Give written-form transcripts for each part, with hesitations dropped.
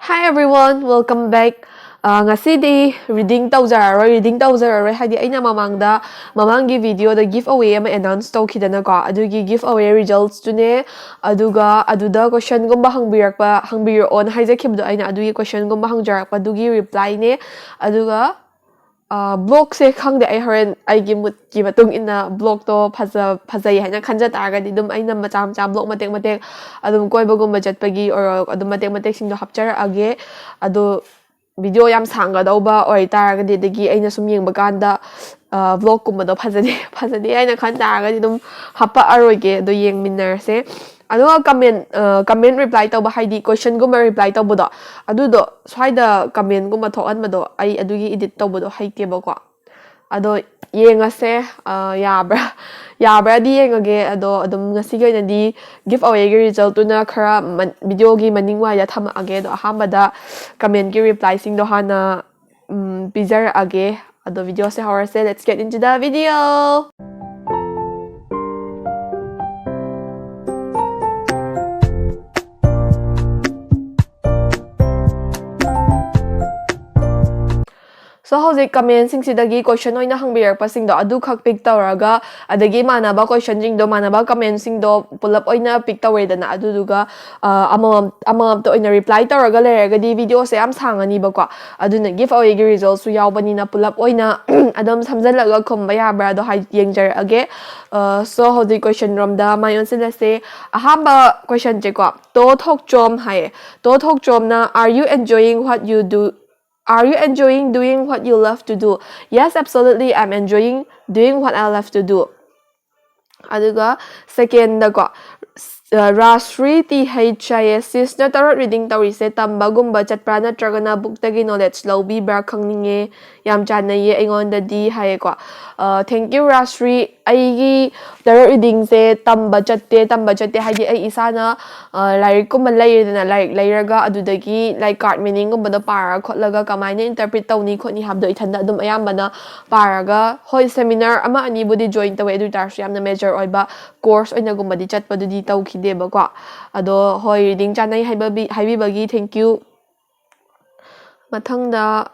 Hi everyone, welcome back. Ngasi reading tawzararoi haidi aina mamangi video da giveaway ama announce tawkhidana ko adugi giveaway results tune aduda question gumba hangbir on haijakhibdo aina adugi question gumba hangjarakpa dugi reply ne aduga blog se khangde ai horen aigi mut ki matung ina blog to phajai haina khanja targadi dum aina macha blog matek adum koibagumba jatpagi or adum matek singdo hapchar age adu video yam sanga dauba oi targadi degi aina sum yengba kanda vlog kumba do phajadi aina khan targadi dum hapa aroige do yengminarse ado comment reply tawba haidi question gumba reply tawbodo adudo swaida comment gumba thokanmado ai adugi edit tawbodo haitebako ado yengase yabra di yengage ado adum ngasigai nadi giveaway gi result tuna khara video gi maningwa ya thama age do ahambada comment gi reply sing do hana bizar age ado video se hawase. Let's get into the video. So hauzik comment sing sidagi question oina hangbir pasing do adu khak pick tawraga adagi manaba question jing do manaba comment sing do pull up oina pick tawredana aduduga amam to oina reply tawraga leraga di video se am sangani bako aduna giveaway gi results su yawbani na pull up oina adam samjalaga khomba yabra do hai yengjar age so hauzik question romda mayon silase ahamba question je ko to thok chom hai to thok chom na are you enjoying what you do? Are you enjoying doing what you love to do? Yes, absolutely. I'm enjoying doing what I love to do. Aduga second ko Rashri THIS sis na tarot reading tawrise tambagumba chatpra natragana buktagi knowledge lawbi bra khangninge yam chanaye aingonda di haye ko thank you Rashri aigi tarot reading se tamba chatte haji ai isana like kum layirna like layraga adudagi like card meaning gumba da para khotlaga kamaina interpret tawni khotni habdo ithanda adum ayambana paraga hoi seminar ama ani budi join tawe edu tarsu yamna major oiba course oina gumba di chatpa dudi tawkhideba ko ado hoi reading chanai haibibagi thank you mathangda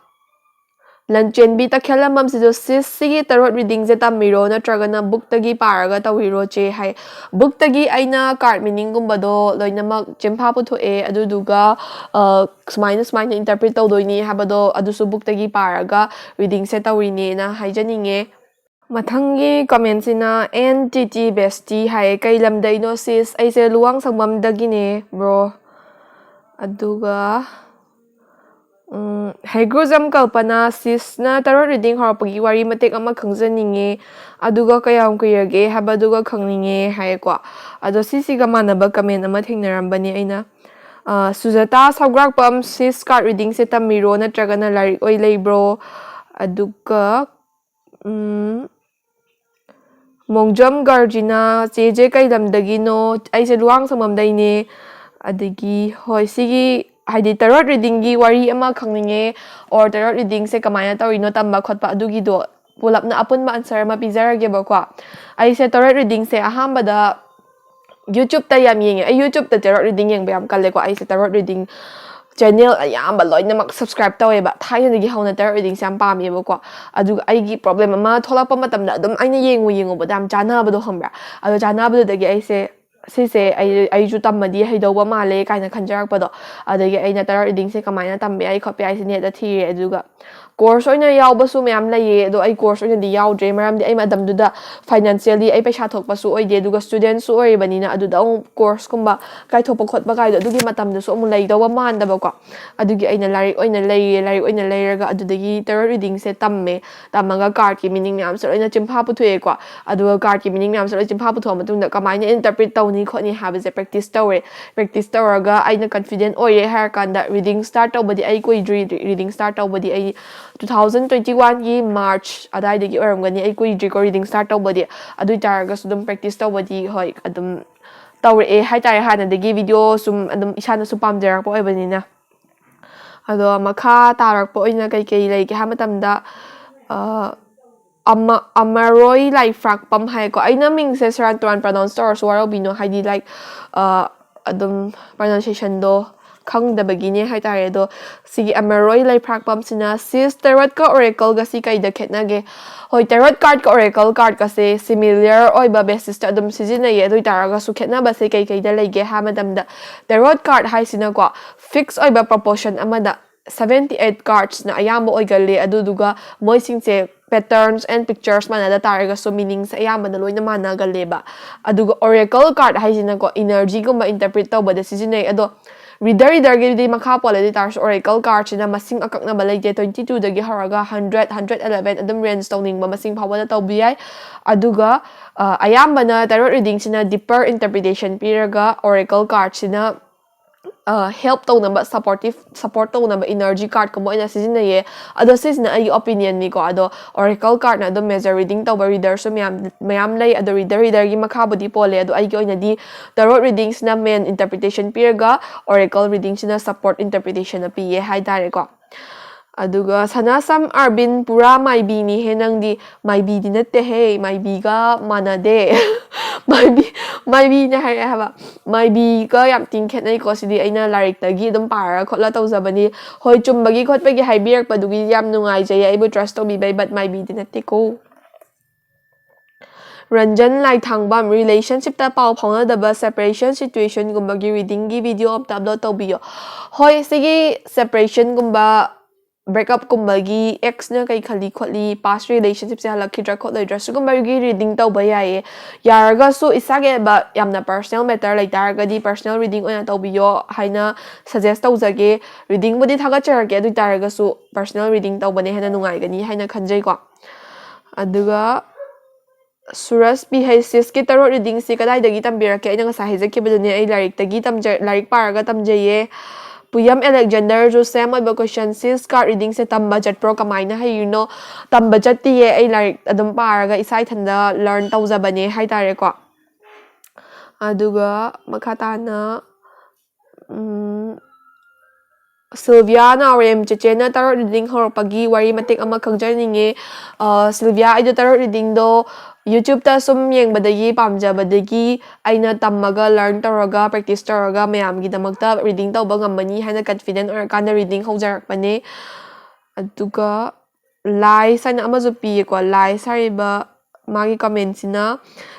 Lanchen bi takhelamam sido sigi tarot reading je tamiro natragana book tagi paraga tawiro che hai book tagi aina card meaning gumba do loinamak chempha putho e aduduga smine interpret tawdoini habado adusu book tagi paraga reading se tawrini na haijaninge Mathangi comment sina NTT bestie hai kailam diagnosis aise luang sangmam dagine bro aduga Hygropsum kalpana sis na tarot reading horapagi wari matek ama khangjaninge aduga kayam kuyage habaduga khangninge hai ko ado sisiga manaba comment ama thengnarambani aina Sujata Sagrakpam sis card reading se tamiro natragana larik oi leibro aduga Mongjam Garjina JJ kailamdagino aise luang samamdaine adagi hoi sigi haidi tarot reading gi wari ama khangninge or tarot reading se kamaina tawino tamba khotpa adugi do pulapna apunba answer ma pizarage bako aise tarot reading se ahambada YouTube ta yam yenge YouTube ta tarot reading yeng bayam kalle ko aise tarot reading channel ayamba loinamak subscribe taweba thainagi hauna tarot reading se am pami bako aduga aigi problem ama tholapa matamda adum aina yengu badam chanabado hambra ado chanabado dagi aise sise ai tamadi haidoba male kaina khanjarakpado adagi aina tarot reading se kamaina tambe ai khope ai sine da thire aduga course oina yawbasu mayam laye do ai course oina di yawdre maramdi ai madam duda financially ai paisa thokpa su oide aduga student su oi banina aduda course kumba kai thokpa khotba kai adugi matam du su mu lai doba mandaba ko adugi aina larik oina layraga adudagi tarot reading se tamme tamaga card ki meaning nyam so oina chimpha puthuye ko aduga card ki meaning nyam so chimpha putho matungda kamaina interpret tawni khotni habase practice tawraga aina confident oire har kanda reading start tawbadi ai koi reading start tawbadi ai 2021 gi March adaidagi oramgani ai kui reading start tawbadi adu taraga sudum practice tawbadi hoi adum tawre hai tare hanadagi video sum adum isana su pamjarak po oibanina ado makha tarak po oina kai leike ha matamda Amaroi like frag pam hai ko aina ming se saran tuan pronounce or so bino haidi like adum pronunciation do ꯈꯪꯗꯕꯒꯤꯅꯦ ꯍꯥꯏꯇꯥꯔꯦ ꯑꯗꯣ ꯁꯤꯒꯤ ꯑꯃꯔꯣꯏ ꯂꯩꯐ꯭ꯔꯥꯛꯄꯝꯁꯤꯅ ꯁꯤꯁ ꯇꯦꯔꯣꯠꯀ ꯑꯣꯔꯦꯀꯜꯒ ꯁꯤ ꯀꯩꯗ ꯈꯦꯠꯅꯒꯦ ꯍꯣꯏ tarot ꯀꯥꯔꯠꯀ Oracle ꯀꯥꯔꯠꯀꯁꯦ ꯁꯤꯃꯤꯂꯤꯌꯔ ꯑꯣꯏꯕ ꯕꯦꯁꯤꯁꯇ ꯑꯗꯨꯝ ꯁꯤꯖꯤꯟꯅꯩꯌꯦ ꯑꯗꯨ ꯑꯣꯏꯇꯥꯔꯒꯁꯨ ꯈꯦꯠꯅꯕꯁꯦ ꯀꯩꯗ ꯂꯩꯒꯦ ꯍꯥꯏꯕ ꯃꯇꯝꯗ ꯇꯦꯔꯣꯠ ꯀꯥꯔꯠ ꯍꯥꯏꯁꯤꯅꯀꯣ ꯐꯤꯛꯁ ꯑꯣꯏꯕ ꯄ꯭ꯔꯣꯄꯣꯔꯁꯟ ꯑꯃꯗ 78 ꯀꯥꯔꯠꯁꯅ ꯑꯌꯥꯝꯕ ꯑꯣꯏꯒꯜꯂꯤ ꯑꯗꯨꯗꯨꯒ ꯃꯣꯏꯁꯤꯡꯁꯦ ꯄꯦꯇꯔꯟꯁ ꯑꯦꯟ ꯄꯤꯛꯆꯔꯁ ꯃꯥꯟꯅꯗ ꯇꯥꯔꯒꯁꯨ ꯃꯤꯅꯤꯡꯁꯦ ꯑꯌꯥꯝꯕꯅ ꯂꯣꯏꯅ ꯃꯥꯟꯅꯒꯜꯂꯦꯕ ꯑꯗꯨꯒ ꯑꯣꯔꯦꯀꯜ ꯀꯥꯔꯠ ꯍꯥꯏꯁꯤꯅꯀꯣ ꯏꯅꯔꯖꯤꯒꯨꯝꯕ ꯏꯟꯇꯔꯄ꯭ꯔꯤꯠ ꯇꯧꯕꯗ ꯁꯤꯖꯤꯟꯅꯩ ꯑꯗꯣ ꯔꯤꯗꯔꯒꯤꯗꯤ ꯃꯈꯥ ꯄꯣꯜꯂꯦ ꯑꯗꯨ ꯇꯥꯔꯁꯨ ꯑꯣꯔꯦꯀꯜ ꯀꯥꯔꯠꯁꯤꯅ ꯃꯁꯤꯡ ꯑꯀꯛꯅꯕ ꯂꯩꯇꯦ 22ꯗꯒꯤ ꯍꯧꯔꯒ 100 111 ꯑꯗꯨꯝ ꯔꯦꯟꯖ ꯇꯧꯅꯤꯡꯕ ꯃꯁꯤꯡ ꯐꯥꯎꯕꯗ ꯇꯧꯕ ꯌꯥꯏ ꯑꯗꯨꯒ ꯑꯌꯥꯝꯕꯅ ꯇꯦꯔꯣꯠ ꯔꯤꯗꯤꯡꯁꯤꯅ ꯗꯤꯄꯔ ꯏꯟꯇꯔꯄ꯭ꯔꯤꯇꯦꯁꯟ ꯄꯤꯔꯒ ꯑꯣꯔꯦꯀꯜ ꯀꯥꯔꯠꯁꯤꯅ ꯍꯦꯜꯞ ꯇꯧꯅꯕ ꯁꯞꯄꯣꯔꯠ ꯇꯧꯅꯕ ꯏꯅꯔꯖꯤ ꯀꯥꯔꯠꯀꯨꯝꯕ ꯑꯣꯏꯅ ꯁꯤꯖꯤꯟꯅꯩꯌꯦ ꯑꯗꯣ ꯁꯤꯁꯤꯅ ꯑꯩꯒꯤ ꯑꯣꯄꯤꯅꯤꯌꯟꯅꯤꯀꯣ ꯑꯗꯣ ꯑꯣꯔꯦꯀꯜ ꯀꯥꯔꯠꯅ ꯑꯗꯨꯝ ꯃꯦꯖꯔ ꯔꯤꯗꯤꯡ ꯇꯧꯕ ꯔꯤꯗꯔꯁꯨ ꯃꯌꯥꯝ ꯂꯩ ꯑꯗꯣ ꯔꯤꯗꯔꯒꯤ ꯃꯈꯥꯕꯨꯗꯤ ꯄꯣꯜꯂꯦ ꯑꯗꯣ ꯑꯩꯒꯤ ꯑꯣꯏꯅꯗꯤ ꯇꯦꯔꯣꯠ ꯔꯤꯗꯤꯡꯁꯤꯅ ꯃꯦꯟ ꯏꯟꯇꯔꯄ꯭ꯔꯤꯇꯦꯁꯟ ꯄꯤꯔꯒ ꯑꯣꯔꯦꯀꯜ ꯔꯤꯗꯤꯡꯁꯤꯅ ꯁꯞꯄꯣꯔꯠ ꯏꯟꯇꯔꯄ꯭ꯔꯤꯇꯦꯁꯟ ꯄꯤꯌꯦ ꯍꯥꯏꯇꯥꯔꯦꯀꯣ ꯑꯗꯨꯒ ꯁꯅꯥꯁꯝ ꯑꯥꯔꯕꯤꯟ ꯄꯨꯔꯥ ꯃꯥꯏꯕꯤꯅꯤꯍꯦ ꯅꯪꯗꯤ ꯃꯥꯏꯕꯤꯗꯤ ꯅꯠꯇꯦꯍꯦ ꯃꯥꯏꯕꯤꯒ ꯃꯥꯟꯅꯗꯦ ꯃꯥꯏꯕꯤꯅꯦ ꯍꯥꯏꯔꯛꯑꯦ ꯍꯥꯏꯕ ꯃꯥꯏꯕꯤꯒ ꯌꯥꯝ ꯊꯤꯅ ꯈꯦꯠꯅꯩꯀꯣ ꯁꯤꯗꯤ ꯑꯩꯅ ꯂꯥꯏꯔꯤꯛꯇꯒꯤ ꯑꯗꯨꯝ ꯄꯥꯔꯒ ꯈꯣꯠꯂ ꯇꯧꯖꯕꯅꯤ ꯍꯣꯏ ꯆꯨꯝꯕꯒꯤ ꯈꯣꯠꯄꯒꯤ ꯍꯥꯏꯕꯤꯔꯛꯄꯗꯨꯒꯤ ꯌꯥꯝ ꯅꯨꯡꯉꯥꯏꯖꯩ ꯑꯩꯕꯨ ꯇ꯭ꯔꯁ ꯇꯧꯕꯤꯕꯩ ꯕꯠ ꯃꯥꯏꯕꯤꯗꯤ ꯅꯠꯇꯦꯀꯣ ꯔꯟꯖꯟ ꯂꯥꯏꯊꯥꯡꯕꯝ ꯔꯤꯂꯦꯁꯟꯁꯤꯞꯇ ꯄꯥꯎ ꯐꯥꯎꯅꯗꯕ ꯁꯦꯄꯔꯦꯁꯟ ꯁꯤꯆꯨꯋꯦꯁꯟꯒꯨꯝꯕꯒꯤ ꯔꯤꯗꯤꯡꯒꯤ ꯚꯤꯗꯤꯑꯣ ꯑꯝꯇ ꯑꯞꯂꯣꯗ ꯇꯧꯕꯤꯌꯣ ꯍꯣꯏ ꯁꯤꯒꯤ ꯁꯦꯄꯔꯦꯁꯟꯒꯨꯝꯕ ꯕ꯭ꯔꯦꯛꯑꯞꯀꯨꯝꯕꯒꯤ ꯑꯦꯛꯁꯅ ꯀꯩ ꯈꯜꯂꯤ ꯈꯣꯠꯂꯤ ꯄꯥꯁ ꯔꯤꯂꯦꯁꯟꯁꯤꯞꯁꯦ ꯍꯜꯂꯛꯈꯤꯗ꯭ꯔꯥ ꯈꯣꯠꯂꯣꯏꯗ꯭ꯔꯥ ꯁꯤꯒꯨꯝꯕꯒꯤ ꯔꯤꯗꯤꯡ ꯇꯧꯕ ꯌꯥꯏꯌꯦ ꯌꯥꯔꯒꯁꯨ ꯏꯁꯥꯒꯤ ꯑꯣꯏꯕ ꯌꯥꯝꯅ ꯄꯔꯁꯣꯅꯦꯜ ꯃꯦꯇꯔ ꯂꯩꯇꯥꯔꯒꯗꯤ ꯄꯔꯁꯣꯅꯦꯜ ꯔꯤꯗꯤꯡ ꯑꯣꯏꯅ ꯇꯧꯕꯤꯌꯣ ꯍꯥꯏꯅ ꯁꯖꯦꯁ ꯇꯧꯖꯒꯦ ꯔꯤꯗꯤꯡꯕꯨꯗꯤ ꯊꯥꯒꯠꯆꯔꯛꯀꯦ ꯑꯗꯨ ꯑꯣꯏꯇꯥꯔꯒꯁꯨ ꯄꯔꯁꯣꯅꯦल ꯔꯤꯗꯤꯡ ꯇꯧꯕꯅ ꯍꯦꯟꯅ ꯅꯨꯡꯉꯥꯏꯒꯅꯤ ꯍꯥꯏꯅ ꯈꯟꯖꯩꯀꯣ ꯑꯗꯨꯒ ꯁꯨꯔꯁ PHCSꯀꯤ ꯇꯦꯔꯣꯠ ꯔꯤꯗꯤꯡꯁꯤ ꯀꯗꯥꯏꯗꯒꯤ ꯇꯝꯕꯤꯔꯛꯀꯦ ꯑꯩꯅ ꯉꯁꯥꯏ ꯍꯥꯏꯖꯈꯤꯕꯗꯨꯅꯦ ꯑꯩ ꯂꯥꯏꯔꯤꯛ ꯄꯥꯔꯒ ꯇꯝꯖꯩꯌꯦ ꯄꯨꯌꯝ ꯑꯂꯦꯛꯖꯦꯟꯗꯔꯁꯨ ꯁꯦꯝ ꯑꯣꯏꯕ ꯀꯣꯏꯁꯟ ꯁꯤꯁ ꯀꯥꯔꯠ ꯔꯤꯗꯤꯡꯁꯦ ꯇꯝꯕ ꯆꯠꯄ꯭ꯔꯣ ꯀꯃꯥꯏꯅ ꯍꯩꯔꯤꯅꯣ ꯇꯝꯕ ꯆꯠꯇꯤꯌꯦ ꯑꯩ ꯂꯥꯏꯔꯤꯛ ꯑꯗꯨꯝ ꯄꯥꯔꯒ ꯏꯁꯥ ꯏꯊꯟꯗ ꯂꯔꯟ ꯇꯧꯖꯕꯅꯦ ꯍꯥꯏꯇꯥꯔꯦꯀꯣ ꯑꯗꯨꯒ ꯃꯈꯥ ꯇꯥꯅ ꯁꯤꯜꯚꯤꯌꯥ ꯅꯥꯎꯔꯦꯝ ꯆꯦꯆꯦꯅ ꯇꯦꯔꯣꯠ ꯔꯤꯗꯤꯡ ꯍꯧꯔꯛꯄꯒꯤ ꯋꯥꯔꯤ ꯃꯇꯦꯛ ꯑꯃ ꯈꯪꯖꯅꯤꯡꯉꯦ ꯁꯤꯜꯚꯤꯌꯥ ꯑꯩꯗꯣ ꯇꯦꯔꯣꯠ ꯔꯤꯗꯤꯡꯗꯣ ꯌꯨꯇ꯭ꯌꯨꯕꯇ ꯁꯨꯝ ꯌꯦꯡꯕꯗꯒꯤ ꯄꯥꯝꯖꯕꯗꯒꯤ ꯑꯩꯅ ꯇꯝꯃꯒ ꯂꯔꯟ ꯇꯧꯔꯒ ꯄ꯭ꯔꯦꯛꯇꯤꯁ ꯇꯧꯔꯒ ꯃꯌꯥꯝꯒꯤꯗꯃꯛꯇ ꯔꯤꯗꯤꯡ ꯇꯧꯕ ꯉꯝꯃꯅꯤ ꯍꯥꯏꯅ ꯀꯟꯐꯤꯗꯦꯟ ꯑꯣꯏꯔꯀꯥꯟꯗ ꯔꯤꯗꯤꯡ ꯍꯧꯖꯔꯛꯄꯅꯦ ꯑꯗꯨꯒ ꯂꯥꯏꯁ ꯍꯥꯏꯅ ꯑꯃꯁꯨ ꯄꯤꯌꯦꯀꯣ ꯂꯥꯏꯁ ꯍꯥꯏꯔꯤꯕ ꯃꯥꯒꯤ ꯀꯃꯦꯟꯁꯤꯅ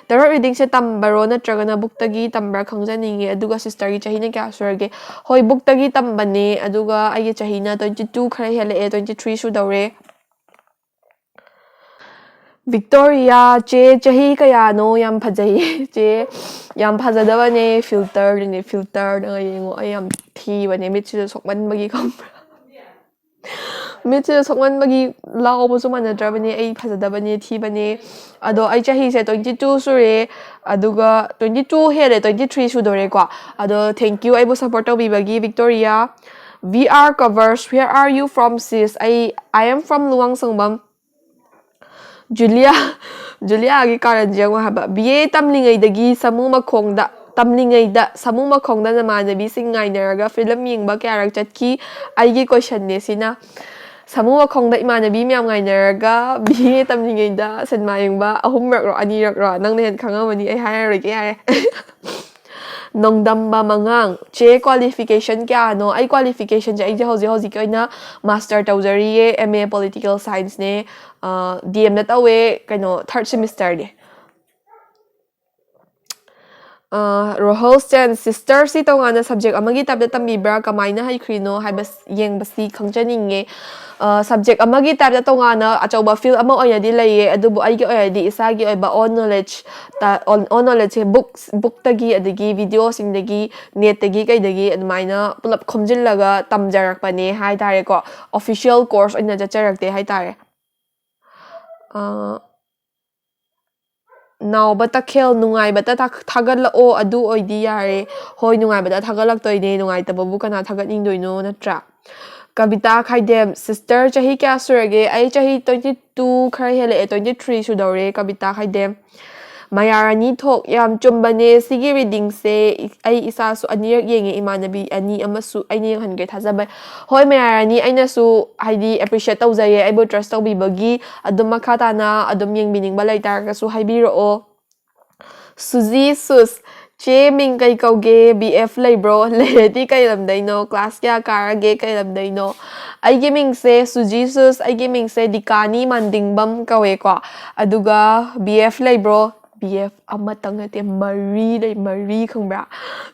ꯇꯦꯔꯣꯠ ꯔꯤꯗꯤꯡꯁꯦ ꯇꯝꯕꯔꯣ ꯅꯠꯇ꯭ꯔꯒꯅ ꯕꯨꯛꯇꯒꯤ ꯇꯝꯕ꯭ꯔꯥ ꯈꯪꯖꯅꯤꯡꯉꯦ ꯑꯗꯨꯒ ꯁꯤꯁꯇꯔꯒꯤ ꯆꯍꯤꯅ ꯀꯌꯥ ꯁꯨꯔꯒꯦ ꯍꯣꯏ ꯕꯨꯛꯇꯒꯤ ꯇꯝꯕꯅꯦ ꯑꯗꯨꯒ ꯑꯩꯒꯤ ꯆꯍꯤꯅ 22 ꯈꯔ ꯍꯦꯜꯂꯛꯑꯦ 23 ꯁꯨꯗꯧꯔꯦ ꯚꯤꯛꯇꯣꯔꯤꯌꯥ ꯆꯦ ꯆꯍꯤ ꯀꯌꯥꯅꯣ ꯌꯥꯝ ꯐꯖꯩꯌꯦ ꯆꯦ ꯌꯥꯝ ꯐꯖꯗꯕꯅꯦ ꯐꯤꯜꯇꯔꯗ ꯌꯦꯡꯉꯣ ꯑꯩ ꯌꯥꯝ ꯊꯤꯕꯅꯦ ꯃꯤꯠꯁꯤꯗ ꯁꯣꯛꯃꯟꯕꯒꯤ ꯈꯪꯕ꯭ꯔꯥ ꯃꯤꯠꯁꯤꯗ ꯁꯣꯛꯃꯟꯕꯒꯤ ꯂꯥꯎꯕꯁꯨ ꯃꯥꯟꯅꯗ꯭ꯔꯕꯅꯦ ꯑꯩ ꯐꯖꯗꯕꯅꯦ ꯊꯤꯕꯅꯦ ꯑꯗꯣ ꯑꯩ ꯆꯍꯤꯁꯦ 22 ꯁꯨꯔꯦ ꯑꯗꯨꯒ 22 ꯍꯦꯜꯂꯦ 23 ꯁꯨꯗꯣꯔꯦꯀꯣ ꯑꯗꯣ ꯊꯦꯡꯛ ꯌꯨ ꯑꯩꯕꯨ ꯁꯞꯄꯣꯔꯠ ꯇꯧꯕꯤꯕꯒꯤ Victoria VR covers where are you from sis I am from ꯂꯨꯋꯥꯡꯁꯪꯕꯝ ꯖꯨꯂꯤꯌꯥꯒꯤ ꯀꯥꯔꯟꯁꯦ ꯌꯦꯡꯉꯣ ꯍꯥꯏꯕ BA ꯇꯝꯂꯤꯉꯩꯗ ꯁꯥꯃꯨ ꯃꯈꯣꯡꯗ ꯅꯃꯥꯟꯅꯕꯤꯁꯤꯡ ꯉꯥꯏꯅꯔꯒ ꯐꯤꯂꯝ ꯌꯦꯡꯕ ꯀꯌꯥꯔꯛ ꯆꯠꯈꯤ ꯑꯩꯒꯤ ꯀꯣꯏꯁꯟꯅꯦ ꯁꯤꯅ ꯁꯥꯃꯨ ꯃꯈꯣꯡꯗ ꯏꯃꯥꯟꯅꯕꯤ ꯃꯌꯥꯝ ꯉꯥꯏꯅꯔꯒ BA ꯇꯝꯂꯤꯉꯩꯗ ꯁꯤꯅꯦꯃꯥ ꯌꯦꯡꯕ 3ꯔꯛꯔꯣ 2ꯔꯛꯔꯣ ꯅꯪꯅ ꯍꯦꯟꯅ ꯈꯪꯉꯝꯃꯅꯤ ꯑꯩ ꯍꯥꯏꯔꯔꯣꯏꯒꯦ ꯌꯥꯔꯦ ꯅꯣꯡꯗꯝꯕ ꯃꯉꯥꯡ ꯆꯦ ꯀ꯭ꯋꯥꯂꯤꯐꯤꯀꯦꯁꯟ ꯀꯌꯥꯅꯣ ꯑꯩ ꯀ꯭ꯋꯥꯂꯤꯐꯤꯀꯦꯁꯟꯁꯦ ꯑꯩꯁꯦ ꯍꯧꯖꯤꯛꯀꯤ ꯑꯣꯏꯅ ꯃꯥꯁꯇꯔ ꯇꯧꯖꯔꯤꯌꯦ MA ꯄꯣꯂꯤꯇꯤꯀꯦꯜ ꯁꯥꯏꯟꯁꯅꯦ DMꯗ ꯇꯧꯋꯦ ꯀꯩꯅꯣ 3rd ꯁꯦꯃꯤꯁꯇꯔꯅꯦ ꯔꯣꯍꯜꯁꯇꯦꯟ ꯁꯤꯁꯇꯔꯁꯤ ꯇꯣꯉꯥꯟꯅ ꯁꯕꯖꯦꯛ ꯑꯃꯒꯤ ꯇꯥꯏꯞꯇ ꯇꯝꯕꯤꯕ꯭ꯔꯥ ꯀꯃꯥꯏꯅ ꯍꯩꯈ꯭ꯔꯤꯅꯣ ꯍꯥꯏꯕ ꯌꯦꯡꯕꯁꯤ ꯈꯪꯖꯅꯤꯡꯉꯦ ꯁꯕꯖꯦꯛ ꯑꯃꯒꯤ ꯇꯥꯏꯞꯇ ꯇꯣꯉꯥꯟꯅ ꯑꯆꯧꯕ ꯐꯤꯜ ꯑꯃ ꯑꯣꯏꯅꯗꯤ ꯂꯩꯌꯦ ꯑꯗꯨꯕꯨ ꯑꯩꯒꯤ ꯑꯣꯏꯅꯗꯤ ꯏꯁꯥꯒꯤ ꯑꯣꯏꯕ ꯑꯣꯟ ꯅꯣꯂꯦꯖꯁꯦ ꯕꯨꯛꯇꯒꯤ ꯑꯗꯒꯤ ꯚꯤꯗꯤꯑꯣꯁꯤꯡꯗꯒꯤ ꯅꯦꯠꯇꯒꯤ ꯀꯩꯗꯒꯤ ꯑꯗꯨꯃꯥꯏꯅ ꯄꯨꯂꯞ ꯈꯣꯝꯖꯤꯜꯂꯒ ꯇꯝꯖꯔꯛꯄꯅꯦ ꯍꯥꯏꯇꯥꯔꯦꯀꯣ ꯑꯣꯐꯤꯁꯤꯌꯦꯜ ꯀꯣꯔꯁ ꯑꯣꯏꯅ ꯆꯠꯆꯔꯛꯇꯦ ꯍꯥꯏꯇꯥꯔꯦ ꯅꯥꯎꯕ ꯇꯈꯦꯜ ꯅꯨꯡꯉꯥꯏꯕꯇ ꯊꯥꯒꯠꯂꯛꯑꯣ ꯑꯗꯨ ꯑꯣꯏꯗꯤ ꯌꯥꯔꯦ ꯍꯣꯏ ꯅꯨꯡꯉꯥꯏꯕꯇ ꯊꯥꯒꯠꯂꯛꯇꯣꯏꯅꯦ ꯅꯨꯡꯉꯥꯏꯇꯕꯕꯨ ꯀꯅꯥ ꯊꯥꯒꯠꯅꯤꯡꯗꯣꯏꯅꯣ ꯅꯠꯇ꯭ꯔꯥ ꯀꯕꯤꯇꯥ ꯈꯥꯏꯗꯦꯝ ꯁꯤꯁꯇꯔ ꯆꯍꯤ ꯀꯌꯥ ꯁꯨꯔꯒꯦ ꯑꯩ ꯆꯍꯤ 22 ꯈꯔ ꯍꯦꯜꯂꯛꯑꯦ 23 ꯁꯨꯗꯧꯔꯦ ꯀꯕꯤꯇꯥ ꯈꯥꯏꯗꯦꯝ ꯃꯌꯥꯔꯥꯅꯤ ꯊꯣꯛ ꯌꯥꯝ ꯆꯨꯝꯕꯅꯦ ꯁꯤꯒꯤ ꯔꯤꯗꯤꯡꯁꯦ ꯑꯩ ꯏꯁꯥꯁꯨ 2ꯔꯛ ꯌꯦꯡꯉꯦ ꯏꯃꯥꯟꯅꯕꯤ 2 ꯑꯃꯁꯨ ꯑꯩꯅ ꯌꯦꯡꯍꯟꯒꯦ ꯊꯥꯖꯕ ꯍꯣꯏ ꯃꯌꯥꯔꯥꯅꯤ ꯑꯩꯅꯁꯨ ꯍꯥꯏꯗꯤ ꯑꯦꯄ꯭ꯔꯤꯁꯤꯌꯦꯠ ꯇꯧꯖꯩꯌꯦ ꯑꯩꯕꯨ ꯇ꯭ꯔꯁ ꯇꯧꯕꯤꯕꯒꯤ ꯑꯗꯨꯝ ꯃꯈꯥ ꯇꯥꯅ ꯑꯗꯨꯝ ꯌꯦꯡꯕꯤꯅꯤꯡꯕ ꯂꯩꯇꯥꯔꯒꯁꯨ ꯍꯥꯏꯕꯤꯔꯛꯑꯣ ꯁꯨꯖꯤ ꯁꯨꯁ चे मिंग कई कौगे BF लेब्रो लेरेदी कई लमदैनो क्लास क्या कारगे कई लमदैनो आइगे मिंग से सुजीसुस आइगे मिंग से दिकानी मंदिंगबम कवेको अदुगा BF लेब्रो BF अमतंग नते मरी खंब्रा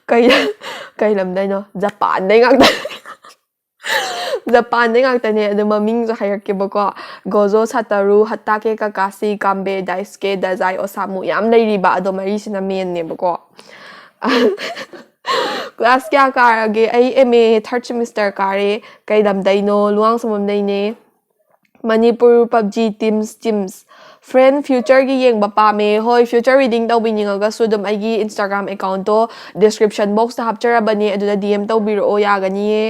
कई लमदैनो जापान दे ngak जापान दे ngakतने अदु ममिंग जो हायरकेबको गोजो सतारू हताके काकासी काम्बे दाइस्के दाजाई ओसामु याम लेरिबा अदो मरीसिना मेननेबको क्लास क्या कारगे आई MA थर्ड सेमेस्टर कारे कई लमदैनो लुआंग सममदैने Manipur PUBG teams friend future की येंगबा पामे होय फ्यूचर रीडिंग तौबिनिंगगासु दुम आइगी इंस्टाग्राम अकाउंट तो डिस्क्रिप्शन बॉक्स ता हापचरबनी अदुदा DM तौबिरो यागनिये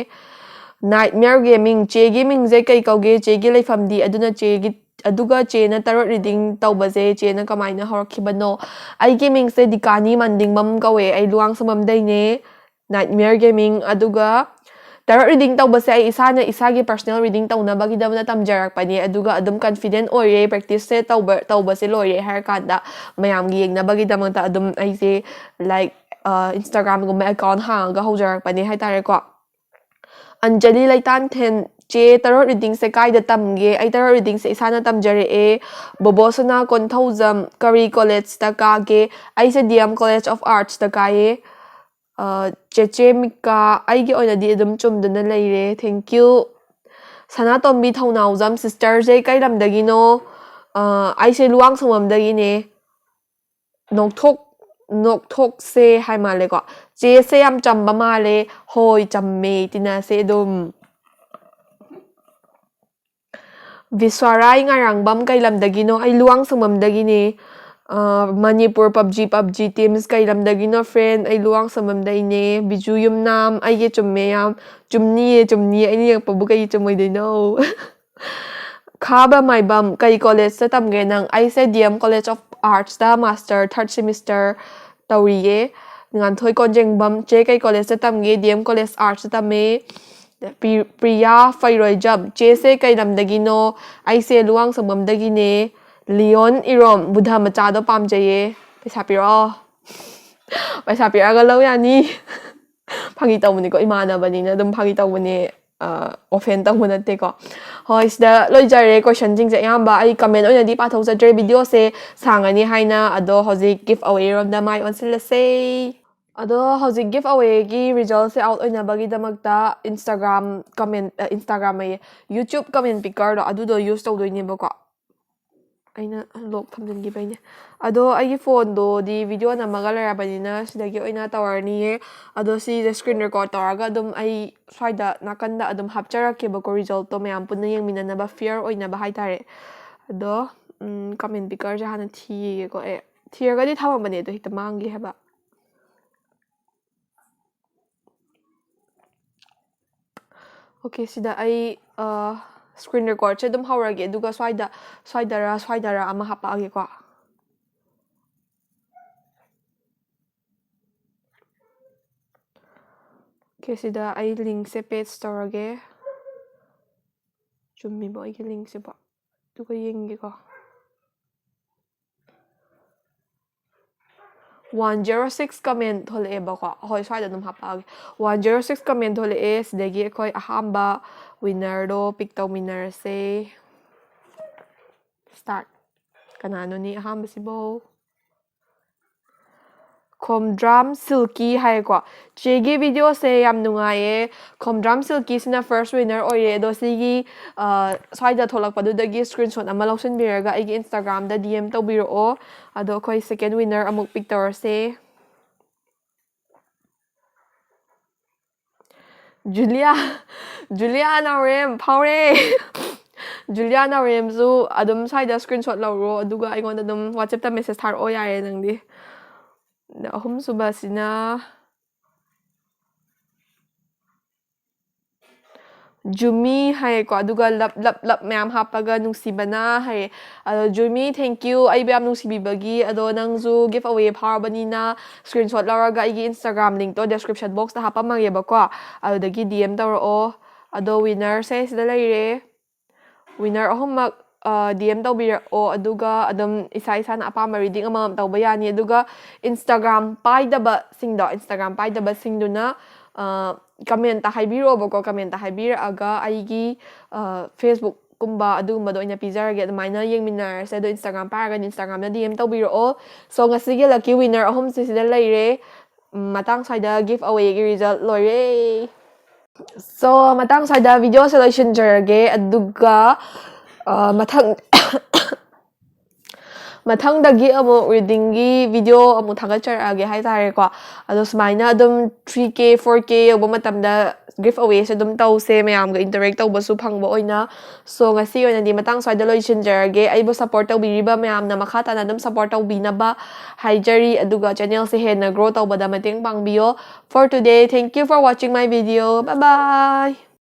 नाइटमेयर गेमिंग चे गेमिंग जे कई कौगे चे गे लेफमदी अदुना चे गी अदुगा चे न तरह रीडिंग तौबजे चे न कमाइना हरखिबनो आई गेमिंग से दिकानी मंदिंगबम कवे आई लुआंग सममदैने नाइटमेयर गेमिंग अदुगा तरह रीडिंग तौबसे आई इसाना इसागे पर्सनल रीडिंग तौनबगिदमना तमजरकपनी अदुगा अदुम कॉन्फिडेंट ओइरे प्रैक्टिस से तौबसे लोइरे हर कांदा मयामगी येंगनबगिदमता अदुम आइसे लाइक इंस्टाग्राम गुम अकाउंट हांगा हौजरकपनी हाइतारेको अंजलि लैतान थेन चे तरह रीडिंग से कायदा तमगे आई तरह रीडिंग से इसाना तमजरे बोबोसना कोंथौजम करी कॉलेज तकागे आई से DM कॉलेज ऑफ आर्ट्स तकाये चेचे मिका आइगे ओइनादी अदुम चुमदुना लेरे थैंक यू सनातोम्बी थौनाउजम सिस्टर जे कई लमदगिनो आई से लुआंग सममदगिने नोकथोक से हाय मालेको चे से याम चम्बा माले होय चम्मे तिना से दुम विश्वराय ngarangबम कई लमदगिनो आई लुआंग सममदगिने मणिपुर PUBG टीम्स कई लमदगिनो फ्रेंड आई लुआंग सममदैने बिजू युमनाम आइगे चुम्मेयाम चुम्नी आइने यकपबु कई चुमोइदैनो खाबा माइबम कई कॉलेज ता तमगे नंग आई से DM कॉलेज ऑफ आर्ट्स ता मास्टर थर्ड सेमेस्टर तौरिये nganthoi konjengbam che kai college ta tamge DM college arts ta me Priya Fairojam che se kai lamdagi no ai se luang samam dagi ne Leon Irom Buddha macha do pamjaye paisa piro paisa pira ga lo yani phagi tawni ko imanabani na dum phagi tawni offend tawna te ko hoi sida loijare question jing je yamba ai comment oina di pathau sa video se sangani haina ado hoji giveaway rom da mai on silase ado hoji giveaway gi result se out oina bagi damakta Instagram comment Instagram ai YouTube comment picker do adu do use tawdoi ne ba ko aina log thamjin gi baine ado ai phone do di video na magala banina sidagi oina tawarni ado si the screen record tawraga dum ai swaida nakanda adum hapcharake ba ko result to mayam punna yengmina na ba fear oina ba haitare ado comment picker ja hana thi ko thiaga di thama bane do hita mangi haba okay sida ai screen record che dum hawrage duga swaidara ama hapage ko okay sida ai link se paste storage chummi boy ke link se ba duga yengi ko 106 comment thole ba ko hoi swaida dum hapage 106 comment thole sidagi khoi ahamba winner do pick taw winner se start kanano ni ahamba sibo Komdram Silky hai ko chegi video se yam nungaye Komdram Silky sina first winner oire do sigi swaida tholak padu dagi screenshot ama lawsin biraga igi Instagram da DM tawbiro o ado khoi second winner amuk pick tawar se Juliana Rem Paure Juliana Rem zu adum swaida screenshot lawro aduga aingon adum WhatsApp ta message thar o yare nangdi ahum subasina Jumi hai ko aduga lap mayam hapaga nungsibana hai ado Jumi thank you ai biam nungsibibagi ado nangzu giveaway parbanina screenshot laraga igi Instagram link to description box ta hapa mangye ba ko ado dagi DM tawro ado winner se sida leire winner ahum DM tꯧꯕꯤꯔꯛꯑꯣ ꯑꯗꯨꯒ ꯑꯗꯨꯝ ꯏꯁꯥꯅ ꯑꯄꯥꯝꯕ reading ꯑꯃꯃꯝ ꯇꯧꯕ ꯌꯥꯅꯤ ꯑꯗꯨꯒ Instagram ꯄꯥꯏꯗꯕꯁꯤꯡꯗꯨꯅ comment ꯍꯥꯏꯕꯤꯔꯛꯑꯣꯕꯀꯣ comment ꯍꯥꯏꯕꯤꯔꯛꯑꯒ ꯑꯩꯒꯤ Facebook ꯀꯨꯝꯕ ꯑꯗꯨꯒꯨꯝꯕꯗ ꯑꯣꯏꯅ ꯄꯤꯖꯔꯒꯦ ꯑꯗꯨꯃꯥꯏꯅ ꯌꯦꯡꯃꯤꯟꯅꯔꯁꯦ ꯑꯗꯣ Instagram ꯄꯥꯏꯔꯒꯗꯤ Instagramꯗ DM ꯇꯧꯕꯤꯔꯛꯑꯣ ꯁꯣ ꯉꯁꯤꯒꯤ ꯂꯛꯀꯤ ꯋꯤꯟꯅꯔ ꯑꯍꯨꯝꯁꯤ ꯁꯤꯗ ꯂꯩꯔꯦ ꯃꯇꯥꯡ ꯁ꯭ꯋꯥꯏꯗ ꯒꯤꯐ ꯑꯋꯦꯒꯤ ꯔꯤꯖꯜꯠ ꯂꯣꯏꯔꯦ ꯁꯣ ꯃꯇꯥꯡ ꯁ꯭ꯋꯥꯏꯗ ꯚꯤꯗꯤꯑꯣꯁꯦ ꯂꯣꯏꯁꯤꯟꯖꯔꯒꯦ ꯑꯗꯨꯒ ꯃꯊꯪꯗꯒꯤ ꯑꯃꯨꯛ ꯔꯤꯗꯤꯡꯒꯤ ꯚꯤꯗꯤꯑꯣ ꯑꯃꯨꯛ ꯊꯥꯒꯠꯆꯔꯛꯑꯒꯦ ꯍꯥꯏꯇꯥꯔꯦꯀꯣ ꯑꯗꯣ ꯁꯨꯃꯥꯏꯅ ꯑꯗꯨꯝ 3K 4K ꯌꯧꯕ ꯃꯇꯝꯗ ꯒꯤꯐ ꯑꯋꯦꯁꯦ ꯑꯗꯨꯝ ꯇꯧꯁꯦ ꯃꯌꯥꯝꯒ ꯏꯟꯇꯔꯦꯛ ꯇꯧꯕꯁꯨ ꯐꯪꯕ ꯑꯣꯏꯅ ꯁꯣ ꯉꯁꯤ ꯑꯣꯏꯅꯗꯤ ꯃꯇꯥꯡ ꯁ꯭ꯋꯥꯏꯗ ꯂꯣꯏꯁꯤꯟꯖꯔꯒꯦ ꯑꯩꯕꯨ ꯁꯞꯄꯣꯔꯠ ꯇꯧꯕꯤꯔꯤꯕ ꯃꯌꯥꯝꯅ ꯃꯈꯥ ꯇꯥꯅ ꯑꯗꯨꯝ ꯁꯞꯄꯣꯔꯠ ꯇꯧꯕꯤꯅꯕ ꯍꯥꯏꯖꯔꯤ ꯑꯗꯨꯒ ꯆꯦꯅꯦꯜꯁꯦ ꯍꯦꯟꯅ ꯒ꯭ꯔꯣ ꯇꯧꯕꯗ ꯃꯇꯦꯡ ꯄꯥꯡꯕꯤꯌꯣ for today thank you for watching my video bye bye